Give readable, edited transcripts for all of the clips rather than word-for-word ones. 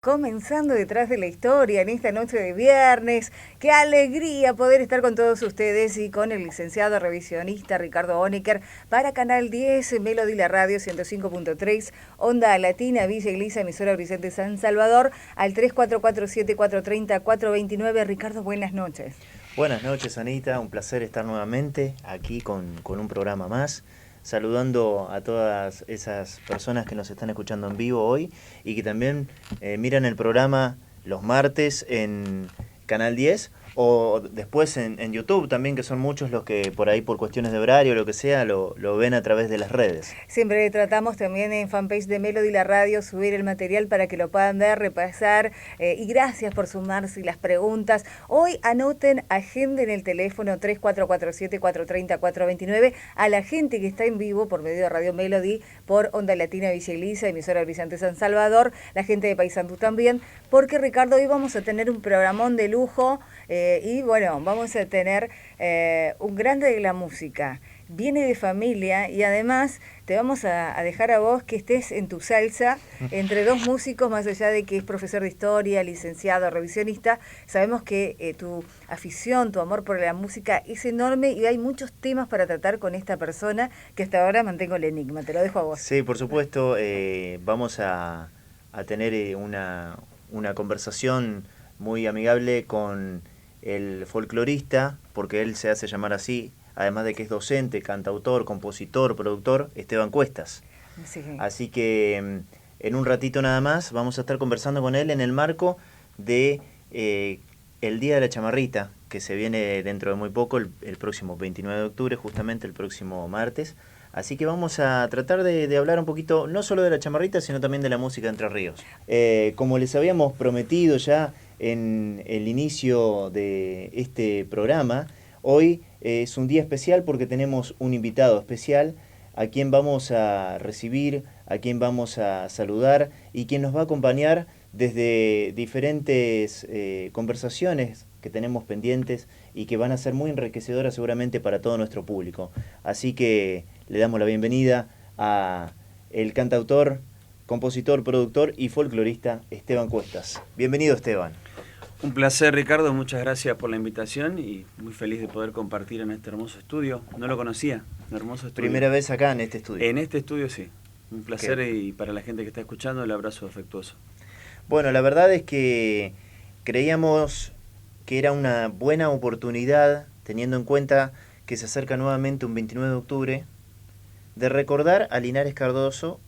Comenzando detrás de la historia en esta noche de viernes. Qué alegría poder estar con todos ustedes y con el licenciado revisionista Ricardo Honecker para Canal 10, Melody La Radio 105.3, Onda Latina, Villa Elisa, emisora Vicente San Salvador, al 3447-430-429. Ricardo, buenas noches. Buenas noches, Anita. Un placer estar nuevamente aquí con un programa más. Saludando a todas esas personas que nos están escuchando en vivo hoy y que también miran el programa los martes en Canal 10 o después en YouTube también, que son muchos los que por ahí por cuestiones de horario o lo que sea lo ven a través de las redes. Siempre tratamos también en fanpage de Melody La Radio subir el material para que lo puedan ver, repasar, y gracias por sumarse y las preguntas. Hoy anoten, agenda en el teléfono 3447-430-429 a la gente que está en vivo por medio de Radio Melody, por Onda Latina Villa Elisa, emisora Vicente San Salvador, la gente de Paysandú también, porque Ricardo, hoy vamos a tener un programón de lujo. Y bueno, vamos a tener un grande de la música. Viene de familia y además te vamos a dejar a vos que estés en tu salsa entre dos músicos, más allá de que es profesor de historia, licenciado, revisionista. Sabemos que tu afición, tu amor por la música es enorme y hay muchos temas para tratar con esta persona que hasta ahora mantengo el enigma. Te lo dejo a vos. Sí, por supuesto, vamos a tener una conversación muy amigable con el folclorista, porque él se hace llamar así, además de que es docente, cantautor, compositor, productor, Esteban Cuestas. Sí. Así que en un ratito nada más vamos a estar conversando con él en el marco de el Día de la Chamarrita, que se viene dentro de muy poco, el próximo 29 de octubre, justamente el próximo martes. Así que vamos a tratar de hablar un poquito, no solo de la chamarrita, sino también de la música de Entre Ríos. Como les habíamos prometido ya en el inicio de este programa, hoy es un día especial porque tenemos un invitado especial a quien vamos a recibir, a quien vamos a saludar y quien nos va a acompañar desde diferentes conversaciones que tenemos pendientes y que van a ser muy enriquecedoras seguramente para todo nuestro público. Así que le damos la bienvenida a el cantautor, compositor, productor y folclorista Esteban Cuestas. Bienvenido, Esteban. Un placer, Ricardo, muchas gracias por la invitación y muy feliz de poder compartir en este hermoso estudio. No lo conocía, un hermoso estudio. Primera vez acá en este estudio. En este estudio sí, un placer. Y para la gente que está escuchando el abrazo afectuoso. Bueno, la verdad es que creíamos que era una buena oportunidad, teniendo en cuenta que se acerca nuevamente un 29 de octubre, de recordar a Linares Cardoso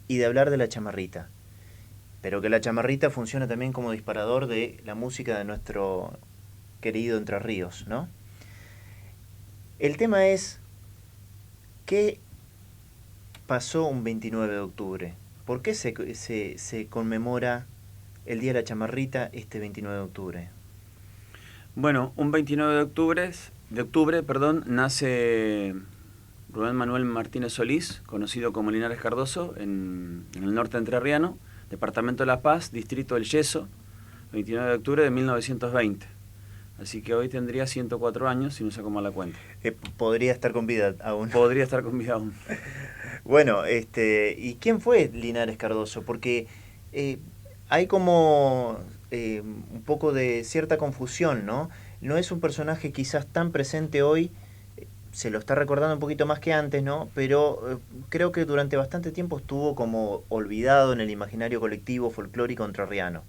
y de hablar de la chamarrita. Pero que la chamarrita funciona también como disparador de la música de nuestro querido Entre Ríos, ¿no? El tema es, ¿qué pasó un 29 de octubre? ¿Por qué se conmemora el Día de la Chamarrita este 29 de octubre? Bueno, un 29 de octubre, nace Rubén Manuel Martínez Solís, conocido como Linares Cardoso, en el norte entrerriano, Departamento de La Paz, Distrito del Yeso, 29 de octubre de 1920. Así que hoy tendría 104 años, si no saco mal la cuenta. Podría estar con vida aún. Podría estar con vida aún. Bueno, ¿y quién fue Linares Cardoso? Porque hay como un poco de cierta confusión, ¿no? No es un personaje quizás tan presente hoy, se lo está recordando un poquito más que antes, ¿no? Pero creo que durante bastante tiempo estuvo como olvidado en el imaginario colectivo folclórico entrerriano.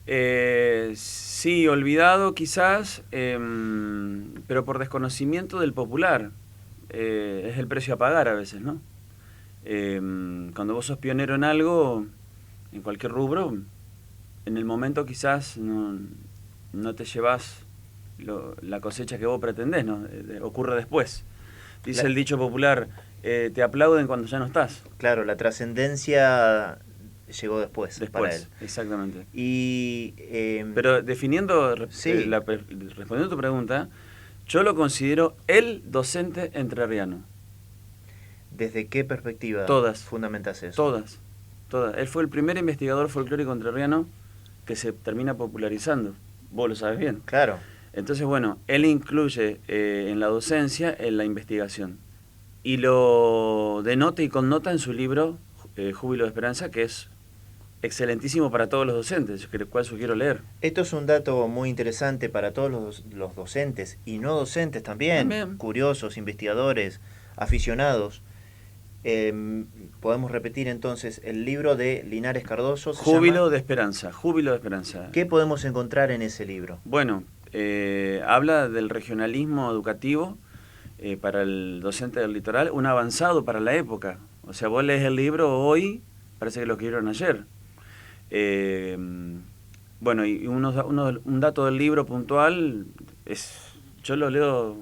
Sí, olvidado quizás, pero por desconocimiento del popular. Es el precio a pagar a veces, ¿no? Cuando vos sos pionero en algo, en cualquier rubro, en el momento quizás no te llevas la cosecha que vos pretendés, ¿no? Ocurre después. Dice el dicho popular, te aplauden cuando ya no estás. Claro, la trascendencia llegó después para él. Exactamente. Y, pero respondiendo a tu pregunta, yo lo considero el docente entrerriano. ¿Desde qué perspectiva fundamentas eso? Todas. Él fue el primer investigador folclórico entrerriano que se termina popularizando. Vos lo sabes bien. Claro. Entonces, bueno, él incluye en la docencia, en la investigación. Y lo denota y connota en su libro Júbilo de Esperanza, que es excelentísimo para todos los docentes, el cual sugiero leer. Esto es un dato muy interesante para todos los docentes y no docentes también, curiosos, investigadores, aficionados. Podemos repetir entonces el libro de Linares Cardoso. Júbilo de Esperanza, Júbilo de Esperanza. ¿Qué podemos encontrar en ese libro? Bueno, habla del regionalismo educativo para el docente del litoral, un avanzado para la época. O sea, vos lees el libro hoy, parece que lo escribieron ayer. Bueno, y un dato del libro puntual yo lo leo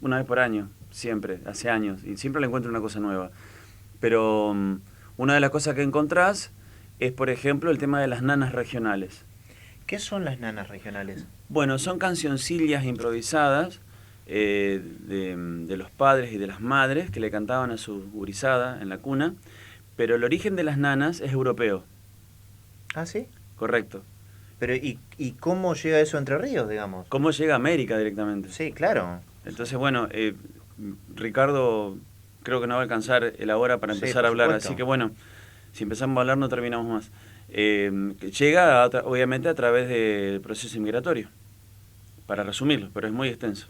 una vez por año, siempre, hace años, y siempre le encuentro una cosa nueva. Pero una de las cosas que encontrás es, por ejemplo, el tema de las nanas regionales. ¿Qué son las nanas regionales? Bueno, son cancioncillas improvisadas de los padres y de las madres que le cantaban a su gurizada en la cuna, pero el origen de las nanas es europeo. ¿Ah, sí? Correcto. Pero ¿y cómo llega eso a Entre Ríos, digamos? ¿Cómo llega a América directamente? Sí, claro. Entonces, bueno, Ricardo creo que no va a alcanzar la hora para empezar a hablar, así que bueno, si empezamos a hablar no terminamos más. Llega obviamente a través del proceso inmigratorio, para resumirlo, pero es muy extenso.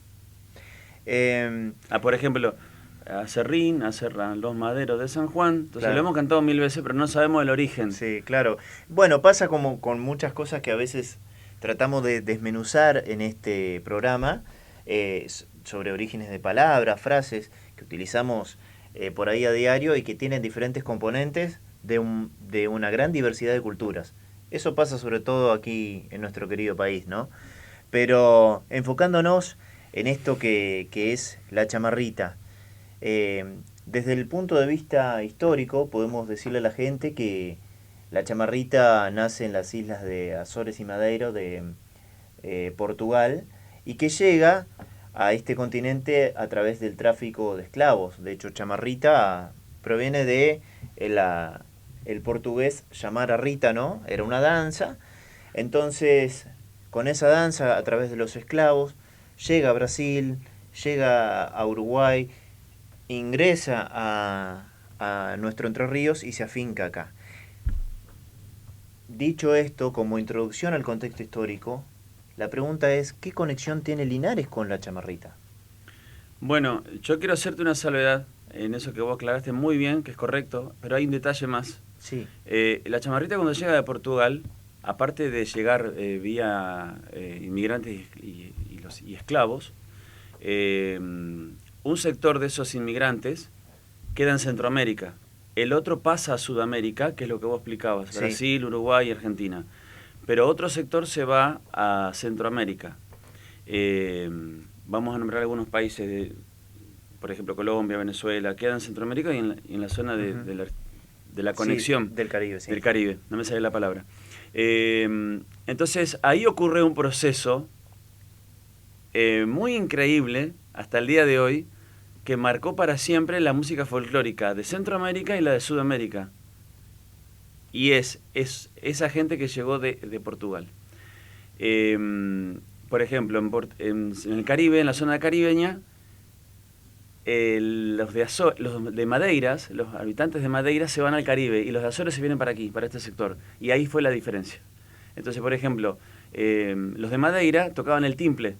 Por ejemplo, a Serrín, a Los Maderos de San Juan, entonces claro, lo hemos cantado 1000 veces, pero no sabemos el origen. Sí, claro. Bueno, pasa como con muchas cosas que a veces tratamos de desmenuzar en este programa, sobre orígenes de palabras, frases que utilizamos por ahí a diario y que tienen diferentes componentes de una gran diversidad de culturas. Eso pasa sobre todo aquí en nuestro querido país, ¿no? Pero enfocándonos en esto que es la chamarrita, desde el punto de vista histórico podemos decirle a la gente que la chamarrita nace en las islas de Azores y Madeira de Portugal y que llega a este continente a través del tráfico de esclavos. De hecho, chamarrita proviene de el portugués llamar a Rita, ¿no? Era una danza. Entonces, con esa danza, a través de los esclavos, llega a Brasil, llega a Uruguay, ingresa a nuestro Entre Ríos y se afinca acá. Dicho esto, como introducción al contexto histórico, la pregunta es, ¿qué conexión tiene Linares con la chamarrita? Bueno, yo quiero hacerte una salvedad en eso que vos aclaraste muy bien, que es correcto, pero hay un detalle más. Sí. La chamarrita cuando llega de Portugal, aparte de llegar vía inmigrantes y esclavos, un sector de esos inmigrantes queda en Centroamérica, el otro pasa a Sudamérica, que es lo que vos explicabas, sí, Brasil, Uruguay y Argentina, pero otro sector se va a Centroamérica. Vamos a nombrar algunos países, por ejemplo Colombia, Venezuela, quedan en Centroamérica y en la zona de la conexión. Sí, del Caribe, sí. Del Caribe, no me sale la palabra. Entonces ahí ocurre un proceso muy increíble hasta el día de hoy, que marcó para siempre la música folclórica de Centroamérica y la de Sudamérica. Y es esa gente que llegó de Portugal. Por ejemplo, en el Caribe, en la zona caribeña, los de Madeiras, los habitantes de Madeira se van al Caribe y los de Azores se vienen para aquí, para este sector. Y ahí fue la diferencia. Entonces, por ejemplo, los de Madeira tocaban el timple.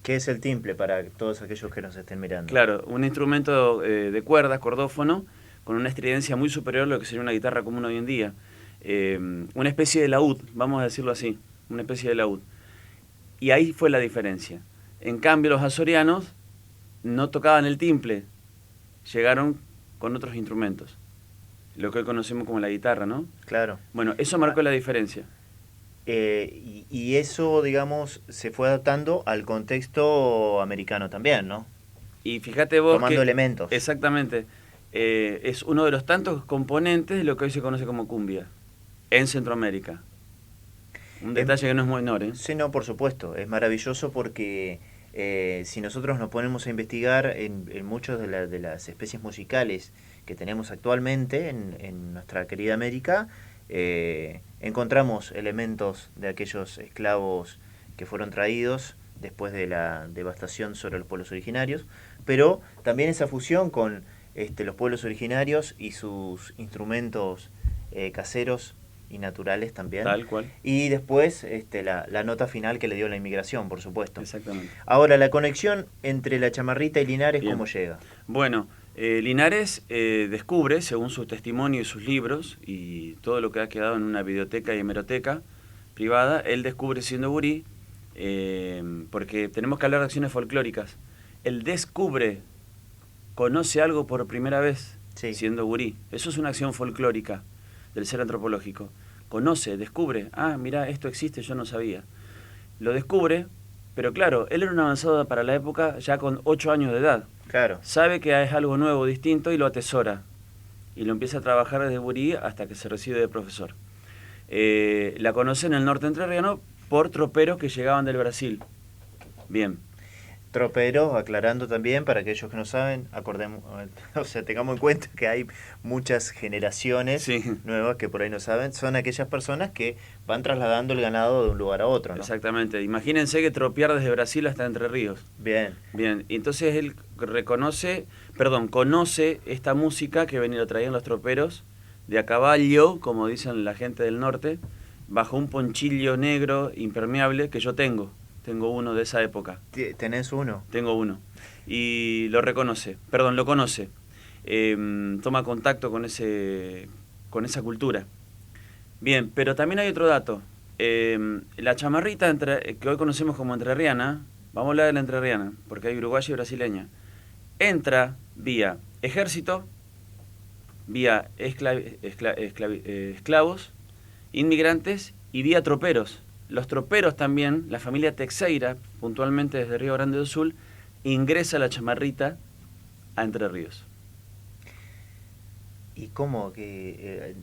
¿Qué es el timple para todos aquellos que nos estén mirando? Claro, un instrumento de cuerdas, cordófono, con una estridencia muy superior a lo que sería una guitarra común hoy en día. Una especie de laúd, vamos a decirlo así, una especie de laúd. Y ahí fue la diferencia. En cambio, los azorianos no tocaban el timple, llegaron con otros instrumentos, lo que hoy conocemos como la guitarra, ¿no? Claro. Bueno, eso marcó la diferencia. Y eso, digamos, se fue adaptando al contexto americano también, ¿no? Y fíjate vos tomando elementos. Exactamente. Es uno de los tantos componentes de lo que hoy se conoce como cumbia en Centroamérica. Un detalle que no es muy menor, ¿eh? Sí, no, por supuesto. Es maravilloso porque si nosotros nos ponemos a investigar en muchas de las especies musicales que tenemos actualmente en nuestra querida América, encontramos elementos de aquellos esclavos que fueron traídos después de la devastación sobre los pueblos originarios, pero también esa fusión con los pueblos originarios y sus instrumentos caseros y naturales también. Tal cual. Y después la nota final que le dio la inmigración, por supuesto. Exactamente. Ahora, la conexión entre la Chamarrita y Linares, Bien. ¿cómo llega? Bueno, Linares descubre, según su testimonio y sus libros, y todo lo que ha quedado en una biblioteca y hemeroteca privada, él descubre siendo gurí, porque tenemos que hablar de acciones folclóricas. Él descubre, conoce algo por primera vez, Sí. siendo gurí. Eso es una acción folclórica del ser antropológico. Conoce, descubre, mira, esto existe, yo no sabía. Lo descubre, pero claro, él era un avanzado para la época ya con 8 años de edad. Claro. Sabe que es algo nuevo, distinto, y lo atesora. Y lo empieza a trabajar desde gurí hasta que se recibe de profesor. La conoce en el norte entrerriano por troperos que llegaban del Brasil. Bien. Troperos, aclarando también para aquellos que no saben, acordemos, o sea, tengamos en cuenta que hay muchas generaciones Sí. nuevas que por ahí no saben, son aquellas personas que van trasladando el ganado de un lugar a otro, ¿no? Exactamente. Imagínense que tropear desde Brasil hasta Entre Ríos. Bien. Bien, y entonces él conoce esta música que lo traían los troperos de a caballo, como dicen la gente del norte, bajo un ponchillo negro impermeable que yo tengo. Tengo uno de esa época. ¿Tenés uno? Tengo uno. Y lo conoce. Toma contacto con esa cultura. Bien, pero también hay otro dato. La chamarrita que hoy conocemos como entrerriana, vamos a hablar de la entrerriana, porque hay uruguaya y brasileña, entra vía ejército, vía esclavos, inmigrantes y vía troperos. Los troperos también, la familia Teixeira, puntualmente desde Río Grande do Sul, ingresa a la chamarrita a Entre Ríos. ¿Y cómo que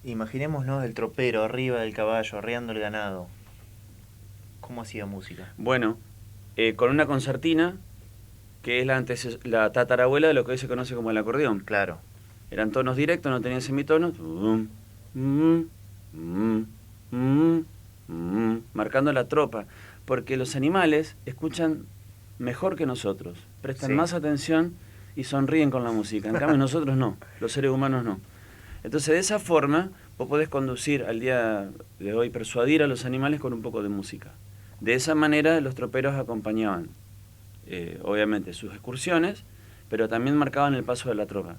imaginémonos el tropero arriba del caballo, arreando el ganado? ¿Cómo hacía música? Bueno, con una concertina, que es la tatarabuela de lo que hoy se conoce como el acordeón. Claro. Eran tonos directos, no tenían semitonos. Marcando la tropa. Porque los animales escuchan mejor que nosotros. Prestan Sí. más atención y sonríen con la música. En cambio nosotros no, los seres humanos no. Entonces de esa forma vos podés conducir al día de hoy, persuadir a los animales con un poco de música. De esa manera los troperos acompañaban, obviamente, sus excursiones, pero también marcaban el paso de la tropa.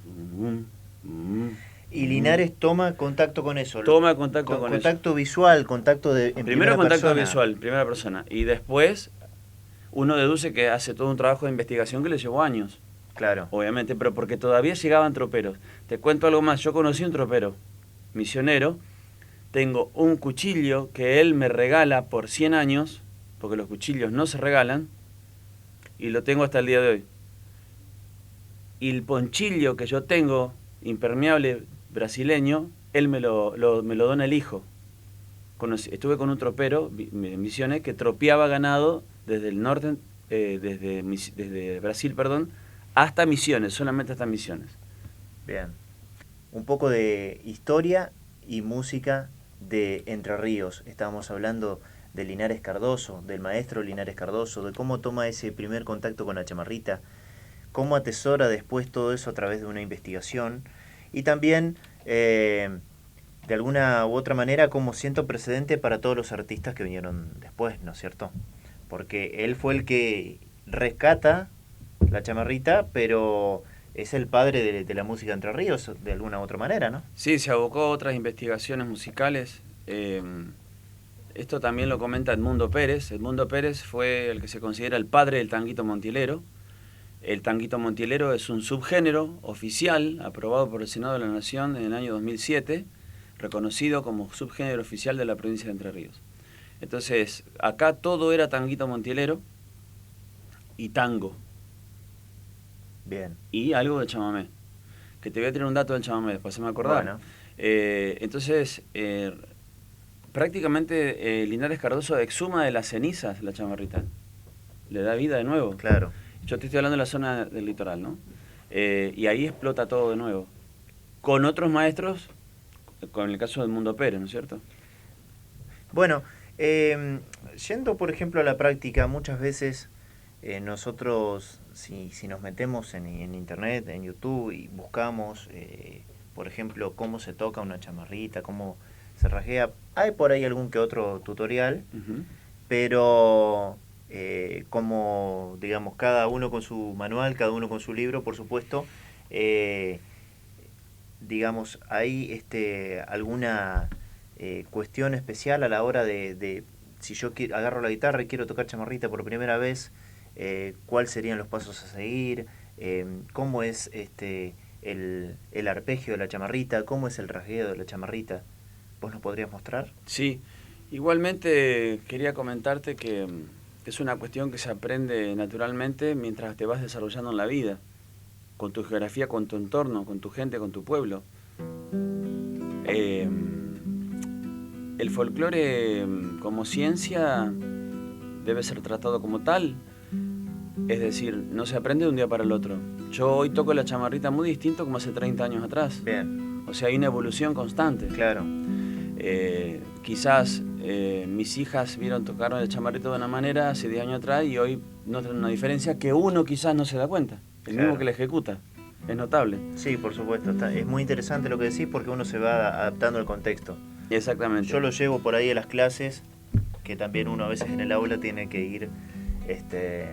Y Linares toma contacto con eso. Toma contacto con contacto visual, contacto de en Primero primera contacto persona. visual, primera persona. Y después uno deduce que hace todo un trabajo de investigación que le llevó años. Claro. Obviamente, pero porque todavía llegaban troperos. Te cuento algo más, yo conocí un tropero misionero, tengo un cuchillo que él me regala por 100 años, porque los cuchillos no se regalan, y lo tengo hasta el día de hoy. Y el ponchillo que yo tengo, impermeable brasileño, él me lo dona el hijo. Estuve con un tropero en Misiones que tropeaba ganado desde el norte, desde Brasil, hasta Misiones, solamente hasta Misiones. Bien. Un poco de historia y música de Entre Ríos. Estábamos hablando de Linares Cardoso, del maestro Linares Cardoso, de cómo toma ese primer contacto con la chamarrita, cómo atesora después todo eso a través de una investigación y también, de alguna u otra manera, como siento precedente para todos los artistas que vinieron después, ¿no es cierto? Porque él fue el que rescata la chamarrita, pero es el padre de la música de Entre Ríos, de alguna u otra manera, ¿no? Sí, se abocó a otras investigaciones musicales. Esto también lo comenta Edmundo Pérez. Edmundo Pérez fue el que se considera el padre del tanguito montielero. El tanguito montielero es un subgénero oficial aprobado por el Senado de la Nación en el año 2007, reconocido como subgénero oficial de la provincia de Entre Ríos. Entonces, acá todo era tanguito montielero y tango. Bien. Y algo de chamamé. Que te voy a tirar un dato del chamamé, después se me acordar. Bueno. Entonces, prácticamente Linares Cardoso exhuma de las cenizas la chamarrita. Le da vida de nuevo. Claro. Yo te estoy hablando de la zona del litoral, ¿no? Y ahí explota todo de nuevo. Con otros maestros, con el caso del Mundo Pérez, ¿no es cierto? Bueno, yendo por ejemplo a la práctica, muchas veces nosotros, si nos metemos en internet, en YouTube y buscamos por ejemplo, cómo se toca una chamarrita, cómo se rasguea. Hay por ahí algún que otro tutorial, pero como, digamos, cada uno con su manual, cada uno con su libro, por supuesto, digamos, ¿hay alguna cuestión especial a la hora de si yo agarro la guitarra y quiero tocar chamarrita por primera vez, cuáles serían los pasos a seguir? ¿Cómo es el arpegio de la chamarrita? ¿Cómo es el rasgueo de la chamarrita? ¿Vos nos podrías mostrar? Sí, igualmente quería comentarte que es una cuestión que se aprende naturalmente mientras te vas desarrollando en la vida, con tu geografía, con tu entorno, con tu gente, con tu pueblo. El folclore como ciencia debe ser tratado como tal, es decir, no se aprende de un día para el otro. Yo hoy toco la chamarrita muy distinto como hace 30 años atrás. Bien. O sea, hay una evolución constante. Claro. Quizás mis hijas vieron tocar la chamarrita de una manera hace 10 años atrás y hoy notan una diferencia que uno quizás no se da cuenta, el mismo que la ejecuta. Es notable. Sí, por supuesto. Es muy interesante lo que decís porque uno se va adaptando al contexto. Exactamente. Yo lo llevo por ahí a las clases, que también uno a veces en el aula tiene que ir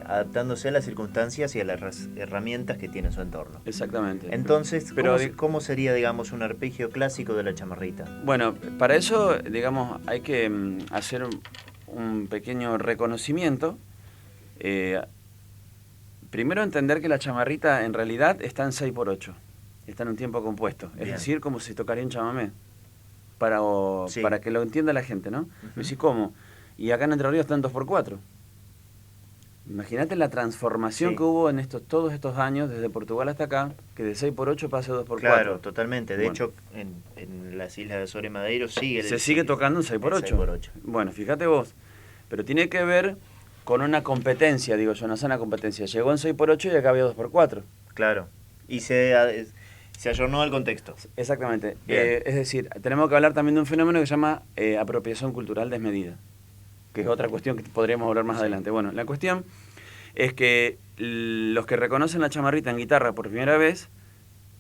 adaptándose a las circunstancias y a las herramientas que tiene su entorno. Exactamente. Entonces, Pero, ¿cómo sería, digamos, un arpegio clásico de la chamarrita? Bueno, para eso, digamos, hay que hacer un pequeño reconocimiento. Primero entender que la chamarrita en realidad está en 6x8, está en un tiempo compuesto, es decir, como si tocaría un chamamé, para que lo entienda la gente, ¿no? Decís, ¿cómo? Y acá en Entre Ríos está en 2x4. Imagínate la transformación que hubo en todos estos años, desde Portugal hasta acá, que de 6x8 pase a 2x4. Claro, totalmente. De hecho, en las islas de Azores y Madeiro se sigue tocando en 6x8. Bueno, fíjate vos. Pero tiene que ver con una competencia, digo yo, una sana competencia. Llegó en 6x8 y acá había 2x4. Claro. Y se ayornó al contexto. Exactamente. Es decir, tenemos que hablar también de un fenómeno que se llama apropiación cultural desmedida, que es otra cuestión que podríamos hablar más adelante. Bueno, la cuestión es que los que reconocen la chamarrita en guitarra por primera vez,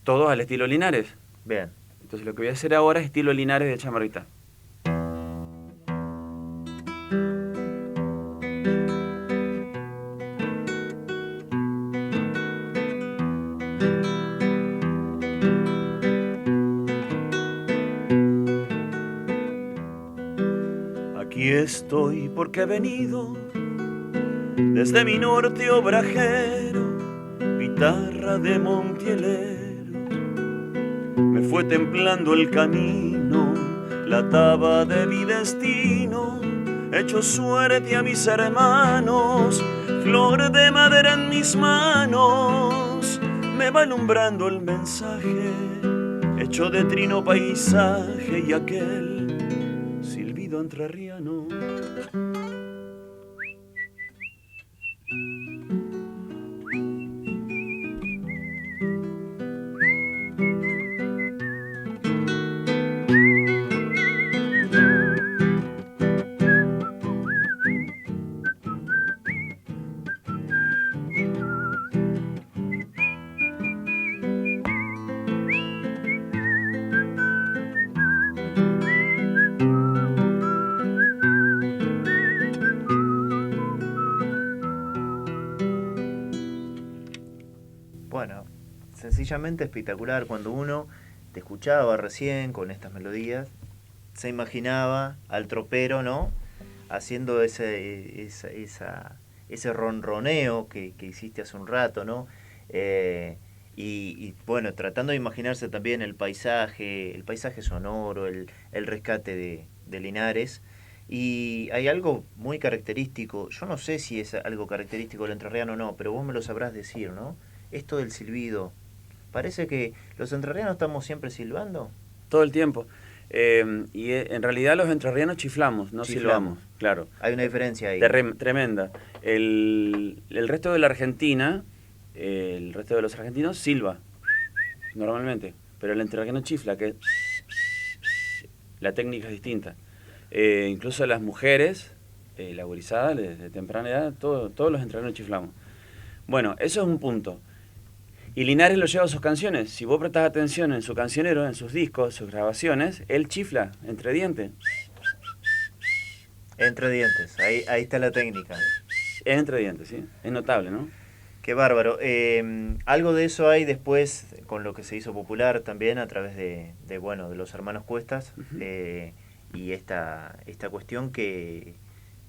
todos al estilo Linares. Bien. Entonces lo que voy a hacer ahora es estilo Linares de chamarrita. Aquí estoy porque he venido desde mi norte obrajero, guitarra de Montielero. Me fue templando el camino, la taba de mi destino, hecho suerte a mis hermanos, flor de madera en mis manos. Me va alumbrando el mensaje, hecho de trino paisaje y aquel silbido entrerriano. Bueno, sencillamente espectacular. Cuando uno te escuchaba recién con estas melodías, se imaginaba al tropero, ¿no? Haciendo ese ronroneo que hiciste hace un rato, ¿no? Y bueno, tratando de imaginarse también el paisaje sonoro, el rescate de Linares. Y hay algo muy característico, yo no sé si es algo característico del entrerriano o no, pero vos me lo sabrás decir, ¿no? Esto del silbido. Parece que los entrerrianos estamos siempre silbando. Todo el tiempo. Y en realidad los entrerrianos chiflamos, no silbamos, claro. Hay una diferencia ahí. Tremenda. El resto de la Argentina, el resto de los argentinos silba, normalmente. Pero el entrerriano chifla, que la técnica es distinta. Incluso las mujeres, la gurizada, desde temprana edad, todos los entrerrianos chiflamos. Bueno, eso es un punto. Y Linares lo lleva a sus canciones. Si vos prestás atención en su cancionero, en sus discos, sus grabaciones, él chifla entre dientes. Entre dientes, ahí está la técnica. Entre dientes, ¿sí? Es notable, ¿no? Qué bárbaro. Algo de eso hay después con lo que se hizo popular también a través de los hermanos Cuestas. Y esta cuestión que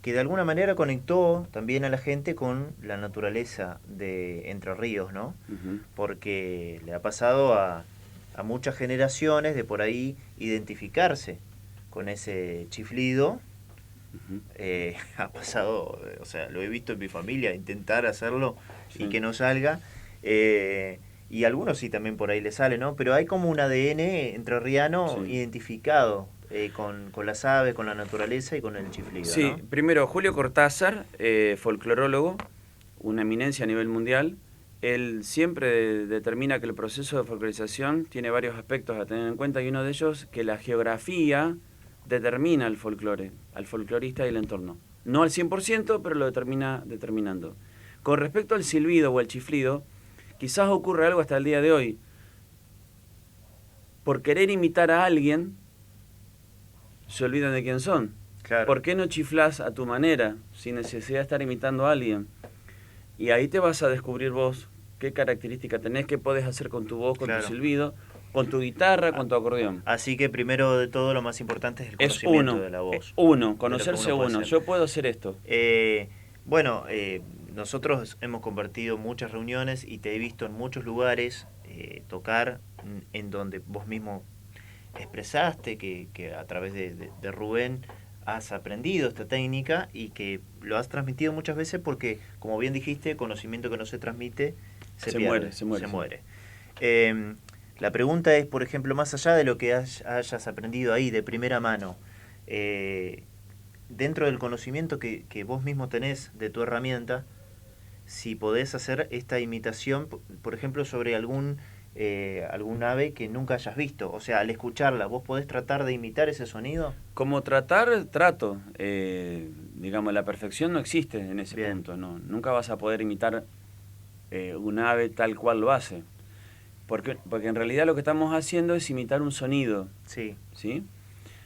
de alguna manera conectó también a la gente con la naturaleza de Entre Ríos, ¿no? Porque le ha pasado a muchas generaciones de por ahí identificarse con ese chiflido. Ha pasado, o sea, lo he visto en mi familia, intentar hacerlo y que no salga. Y a algunos sí también por ahí le sale, ¿no? Pero hay como un ADN entrerriano identificado con las aves, con la naturaleza y con el chiflido, Sí, ¿no? primero Julio Cortázar, folclorólogo, una eminencia a nivel mundial. Él siempre determina que el proceso de folclorización tiene varios aspectos a tener en cuenta y uno de ellos que la geografía determina el folclore, al folclorista y el entorno. No al 100%, pero lo termina determinando. Con respecto al silbido o al chiflido, quizás ocurre algo hasta el día de hoy. Por querer imitar a alguien, se olvidan de quién son. Claro. ¿Por qué no chiflás a tu manera, sin necesidad de estar imitando a alguien? Y ahí te vas a descubrir vos qué característica tenés, qué podés hacer con tu voz, con tu silbido, con tu guitarra, con tu acordeón. Así que primero de todo lo más importante es el conocimiento de la voz. Conocerse uno. Yo puedo hacer esto. Nosotros hemos compartido muchas reuniones y te he visto en muchos lugares tocar en donde vos mismo expresaste que a través de Rubén has aprendido esta técnica y que lo has transmitido muchas veces porque, como bien dijiste, conocimiento que no se transmite se pierde, se muere. La pregunta es, por ejemplo, más allá de lo que hayas aprendido ahí de primera mano, dentro del conocimiento que vos mismo tenés de tu herramienta, si podés hacer esta imitación, por ejemplo, sobre algún ave que nunca hayas visto. O sea, al escucharla, ¿vos podés tratar de imitar ese sonido? Como trato. Digamos, la perfección no existe en ese punto. No, nunca vas a poder imitar un ave tal cual lo hace. Porque en realidad lo que estamos haciendo es imitar un sonido. Sí. ¿Sí?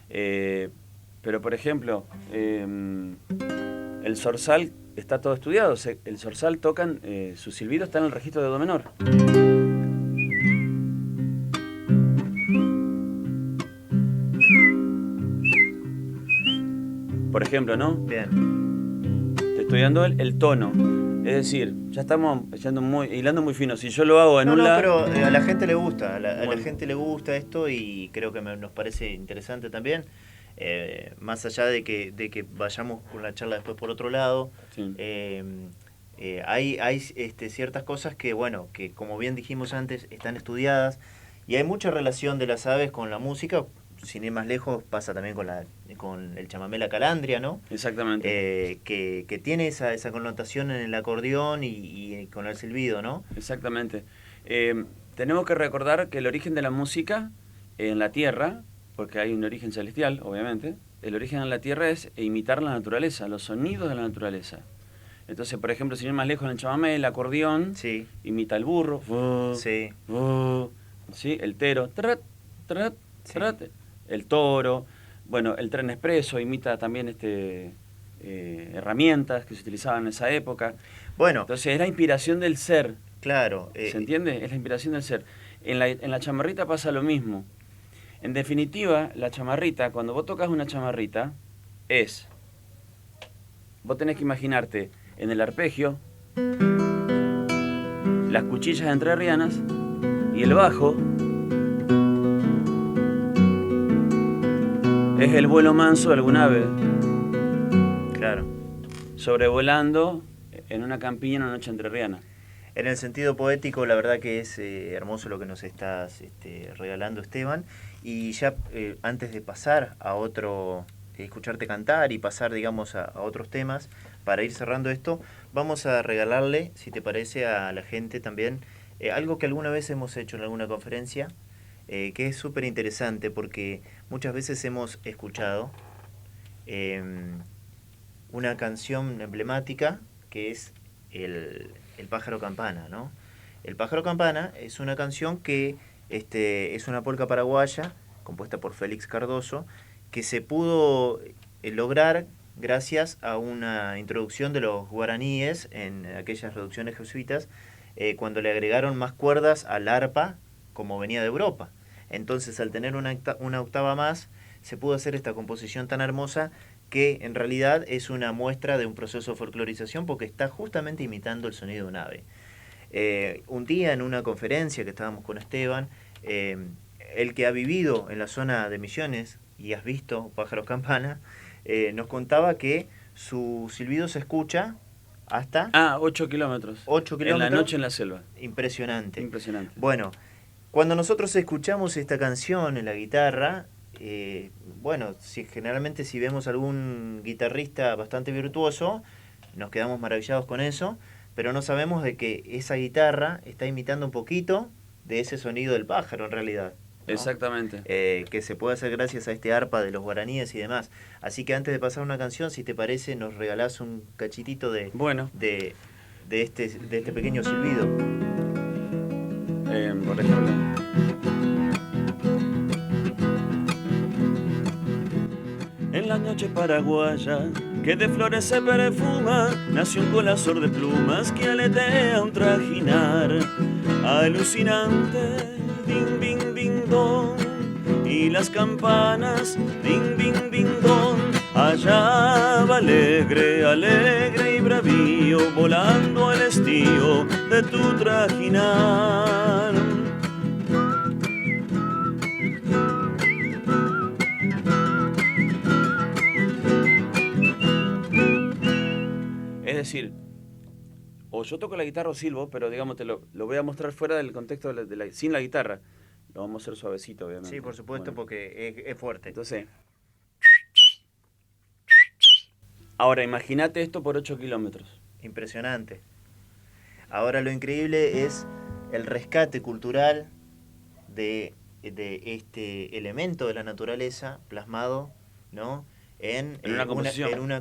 Pero, por ejemplo, el zorzal está todo estudiado. El zorzal tocan, su silbido está en el registro de do menor. Por ejemplo, ¿no? Bien. Te estoy dando el tono. Es decir, ya estamos hilando muy fino. Si yo lo hago en pero a la gente le gusta. A la gente le gusta esto y creo que nos parece interesante también. Más allá de que vayamos con la charla después por otro lado, sí. Hay ciertas cosas que, que como bien dijimos antes, están estudiadas y hay mucha relación de las aves con la música. Sin ir más lejos, pasa también con el chamamé La Calandria, ¿no? Exactamente. Que tiene esa connotación en el acordeón y con el silbido, ¿no? Exactamente. Tenemos que recordar que el origen de la música en la Tierra, porque hay un origen celestial, obviamente, el origen en la Tierra es imitar la naturaleza, los sonidos de la naturaleza. Entonces, por ejemplo, sin ir más lejos en el chamamé, el acordeón imita el burro, sí. ¿sí? El tero, trat, trat, trat, el toro, bueno, el tren expreso imita también herramientas que se utilizaban en esa época. Bueno, entonces es la inspiración del ser. Claro. ¿Se entiende? Es la inspiración del ser. En la chamarrita pasa lo mismo. En definitiva, la chamarrita, cuando vos tocas una chamarrita, vos tenés que imaginarte en el arpegio, las cuchillas entrerrianas y el bajo es el vuelo manso de algún ave. Claro. Sobrevolando en una campiña en una noche entrerriana. En el sentido poético, la verdad que es hermoso lo que nos estás regalando, Esteban. Y ya antes de pasar a otro, escucharte cantar y pasar, digamos, a otros temas, para ir cerrando esto, vamos a regalarle, si te parece, a la gente también algo que alguna vez hemos hecho en alguna conferencia, que es súper interesante porque muchas veces hemos escuchado una canción emblemática que es el pájaro campana, ¿no? El pájaro campana es una canción que es una polca paraguaya compuesta por Félix Cardoso, que se pudo lograr gracias a una introducción de los guaraníes en aquellas reducciones jesuitas, cuando le agregaron más cuerdas al arpa como venía de Europa. Entonces, al tener una octava más, se pudo hacer esta composición tan hermosa que en realidad es una muestra de un proceso de folclorización porque está justamente imitando el sonido de un ave. Un día en una conferencia que estábamos con Esteban, el que ha vivido en la zona de Misiones y has visto pájaros campana, nos contaba que su silbido se escucha hasta... 8 kilómetros. 8 kilómetros. En la noche en la selva. Impresionante. Impresionante. Bueno, cuando nosotros escuchamos esta canción en la guitarra, generalmente si vemos algún guitarrista bastante virtuoso, nos quedamos maravillados con eso, pero no sabemos de que esa guitarra está imitando un poquito de ese sonido del pájaro en realidad, ¿no? Exactamente. Que se puede hacer gracias a este arpa de los guaraníes y demás. Así que antes de pasar una canción, si te parece, nos regalás un cachitito de este pequeño silbido. Por ejemplo. En la noche paraguaya que de flores se perfuma, nació un colazor de plumas que aletea un trajinar alucinante, ding, ding, ding, don, y las campanas, ding, ding, ding, don, allá va alegre, alegre y bravío, volando al estío de tu trajinar. Es decir, o yo toco la guitarra o silbo, pero digamos, lo voy a mostrar fuera del contexto sin la guitarra. Lo vamos a hacer suavecito, obviamente. Sí, por supuesto, porque es fuerte. Entonces, ahora imagínate esto por 8 kilómetros. Impresionante. Ahora lo increíble es el rescate cultural de este elemento de la naturaleza plasmado, ¿no? en una